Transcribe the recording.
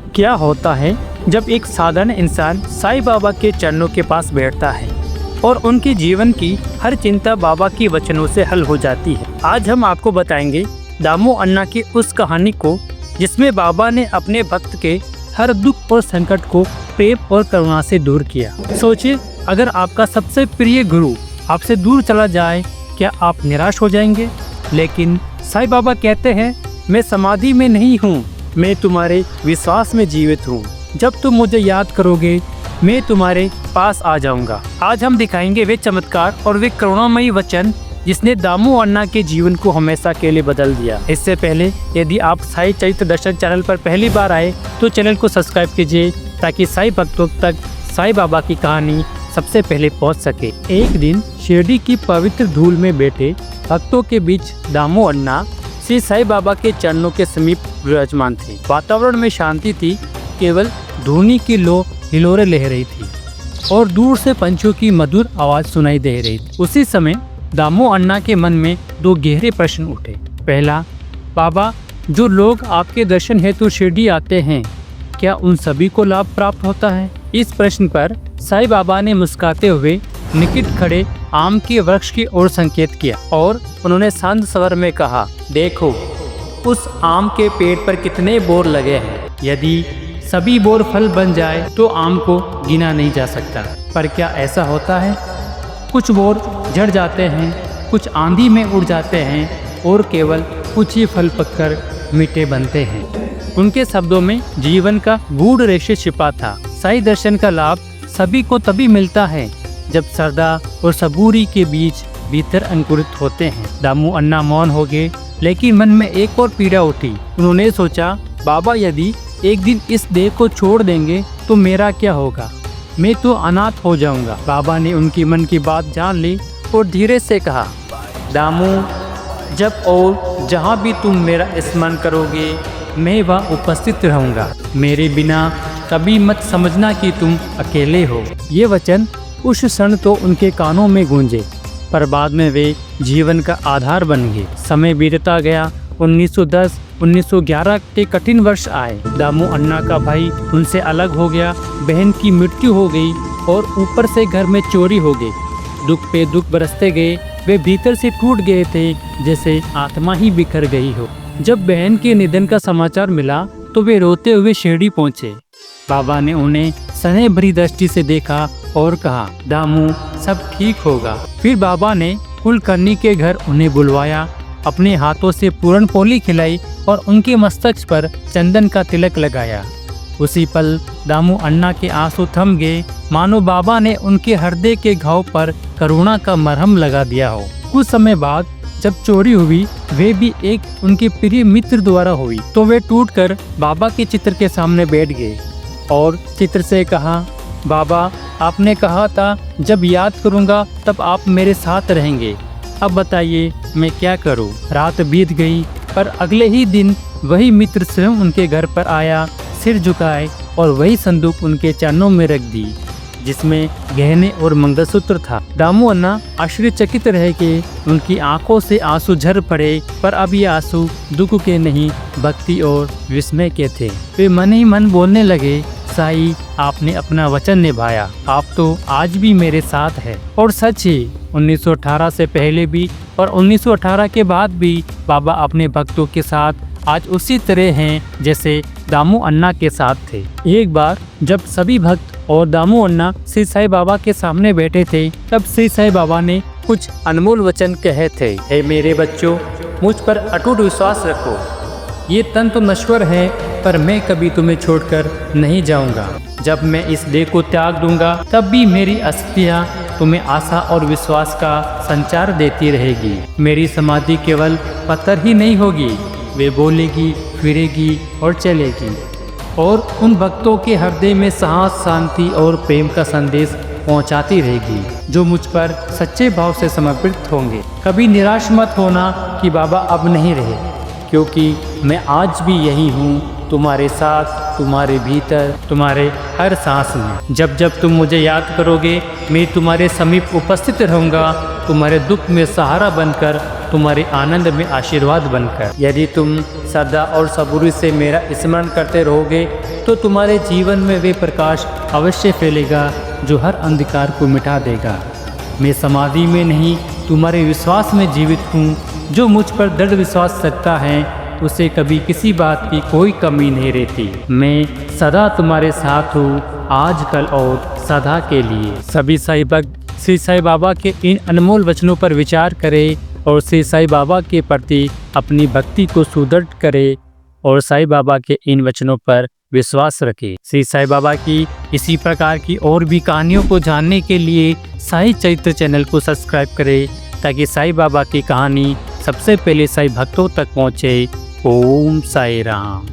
क्या होता है जब एक साधारण इंसान साईं बाबा के चरणों के पास बैठता है और उनके जीवन की हर चिंता बाबा के वचनों से हल हो जाती है। आज हम आपको बताएंगे दामू अन्ना की उस कहानी को जिसमें बाबा ने अपने भक्त के हर दुख और संकट को प्रेम और करुणा से दूर किया। सोचिए, अगर आपका सबसे प्रिय गुरु आपसे दूर चला जाए, क्या आप निराश हो जाएंगे? लेकिन साईं बाबा कहते हैं, मैं समाधि में नहीं हूँ, मैं तुम्हारे विश्वास में जीवित हूँ। जब तुम मुझे याद करोगे, मैं तुम्हारे पास आ जाऊंगा। आज हम दिखाएंगे वे चमत्कार और वे करुणामयी वचन जिसने दामू अन्ना के जीवन को हमेशा के लिए बदल दिया। इससे पहले यदि आप साईं चरित्र दर्शन चैनल पर पहली बार आए तो चैनल को सब्सक्राइब कीजिए ताकि साईं भक्तों तक साईं बाबा की कहानी सबसे पहले पहुंच सके। एक दिन शिरडी की पवित्र धूल में बैठे भक्तों के बीच दामू अन्ना श्री साईं बाबा के चरणों के समीप विराजमान थे। वातावरण में शांति थी, केवल धुनी की हिलोरें लह रही थी और दूर से पंछियों की मधुर आवाज सुनाई दे रही थी। उसी समय दामू अन्ना के मन में दो गहरे प्रश्न उठे। पहला, बाबा, जो लोग आपके दर्शन हेतु शिरडी आते हैं, क्या उन सभी को लाभ प्राप्त होता है? इस प्रश्न पर साईं बाबा ने मुस्कुराते हुए निकट खड़े आम के वृक्ष की ओर संकेत किया और उन्होंने शांत स्वर में कहा, देखो उस आम के पेड़ पर कितने बोर लगे हैं। यदि सभी बोर फल बन जाए तो आम को गिना नहीं जा सकता। पर क्या ऐसा होता है? कुछ बोर झड़ जाते हैं, कुछ आंधी में उड़ जाते हैं और केवल कुछ ही फल पककर मीठे बनते हैं। उनके शब्दों में जीवन का गूढ़ रहस्य छिपा था। साईं दर्शन का लाभ सभी को तभी मिलता है जब श्रद्धा और सबूरी के बीच भीतर अंकुरित होते हैं। दामू अन्ना मौन हो गए, लेकिन मन में एक और पीड़ा उठी। उन्होंने सोचा, बाबा, यदि एक दिन इस देह को छोड़ देंगे तो मेरा क्या होगा? मैं तो अनाथ हो जाऊंगा। बाबा ने उनकी मन की बात जान ली और धीरे से कहा, दामू, जब और जहाँ भी तुम मेरा स्मरण करोगे, मैं वहाँ उपस्थित रहूंगा। मेरे बिना कभी मत समझना कि तुम अकेले हो। ये वचन उस क्षण तो उनके कानों में गूंजे, पर बाद में वे जीवन का आधार बन गए। समय बीतता गया। 1910-1911 के कठिन वर्ष आए। दामू अन्ना का भाई उनसे अलग हो गया, बहन की मृत्यु हो गई और ऊपर से घर में चोरी हो गई। दुख पे दुख बरसते गए। वे भीतर से टूट गए थे, जैसे आत्मा ही बिखर गई हो। जब बहन के निधन का समाचार मिला तो वे रोते हुए शिरडी पहुंचे। बाबा ने उन्हें स्नेह भरी दृष्टि से देखा और कहा, दामू, सब ठीक होगा। फिर बाबा ने कुलकर्णी के घर उन्हें बुलवाया, अपने हाथों से पूरण पोली खिलाई और उनके मस्तक पर चंदन का तिलक लगाया। उसी पल दामू अन्ना के आंसू थम गए, मानो बाबा ने उनके हृदय के घाव पर करुणा का मरहम लगा दिया हो। कुछ समय बाद जब चोरी हुई, वे भी एक उनके प्रिय मित्र द्वारा हुई, तो वे टूटकर बाबा के चित्र के सामने बैठ गए और चित्र से कहा, बाबा, आपने कहा था जब याद करूंगा तब आप मेरे साथ रहेंगे। अब बताइए मैं क्या करूं? रात बीत गई, पर अगले ही दिन वही मित्र स्वयं उनके घर पर आया, सिर झुकाए और वही संदूक उनके चरणों में रख दी जिसमें गहने और मंगलसूत्र था। दामू अन्ना आश्चर्यचकित रह के उनकी आंखों से आंसू झर पड़े, पर अब ये आंसू दुख के नहीं, भक्ति और विस्मय के थे। वे मन ही मन बोलने लगे, साईं, आपने अपना वचन निभाया, आप तो आज भी मेरे साथ है। और सच ही 1918 से पहले भी और 1918 के बाद भी बाबा अपने भक्तों के साथ आज उसी तरह हैं जैसे दामू अन्ना के साथ थे। एक बार जब सभी भक्त और दामू अन्ना श्री साईं बाबा के सामने बैठे थे, तब श्री साईं बाबा ने कुछ अनमोल वचन कहे थे। हे मेरे बच्चों, मुझ पर अटूट विश्वास रखो। ये तन तो नश्वर है, पर मैं कभी तुम्हें छोड़कर नहीं जाऊंगा। जब मैं इस देह को त्याग दूंगा, तब भी मेरी अस्थियां तुम्हें आशा और विश्वास का संचार देती रहेगी। मेरी समाधि केवल पत्थर ही नहीं होगी, वे बोलेगी, फिरेगी और चलेगी और उन भक्तों के हृदय में साहस, शांति और प्रेम का संदेश पहुंचाती रहेगी जो मुझ पर सच्चे भाव से समर्पित होंगे। कभी निराश मत होना कि बाबा अब नहीं रहे, क्योंकि मैं आज भी यही हूँ, तुम्हारे साथ, तुम्हारे भीतर, तुम्हारे हर सांस में। जब जब तुम मुझे याद करोगे, मैं तुम्हारे समीप उपस्थित रहूँगा, तुम्हारे दुख में सहारा बनकर तुम्हारे आनंद में आशीर्वाद बनकर। यदि तुम श्रद्धा और सबूरी से मेरा स्मरण करते रहोगे तो तुम्हारे जीवन में वे प्रकाश अवश्य फैलेगा जो हर अंधकार को मिटा देगा। मैं समाधि में नहीं तुम्हारे विश्वास में जीवित हूँ। जो मुझ पर दृढ़ विश्वास रखता है उसे कभी किसी बात की कोई कमी नहीं रहती। मैं सदा तुम्हारे साथ हूँ, आज कल और सदा के लिए। सभी साईं भक्त श्री साईं बाबा के इन अनमोल वचनों पर विचार करें और श्री साईं बाबा के प्रति अपनी भक्ति को सुदृढ़ करें और साईं बाबा के इन वचनों पर विश्वास रखें। श्री साईं बाबा की इसी प्रकार की और भी कहानियों को जानने के लिए साईं चरित्र चैनल को सब्सक्राइब करें ताकि साईं बाबा की कहानी सबसे पहले साईं भक्तों तक पहुँचे। ओम साईं राम।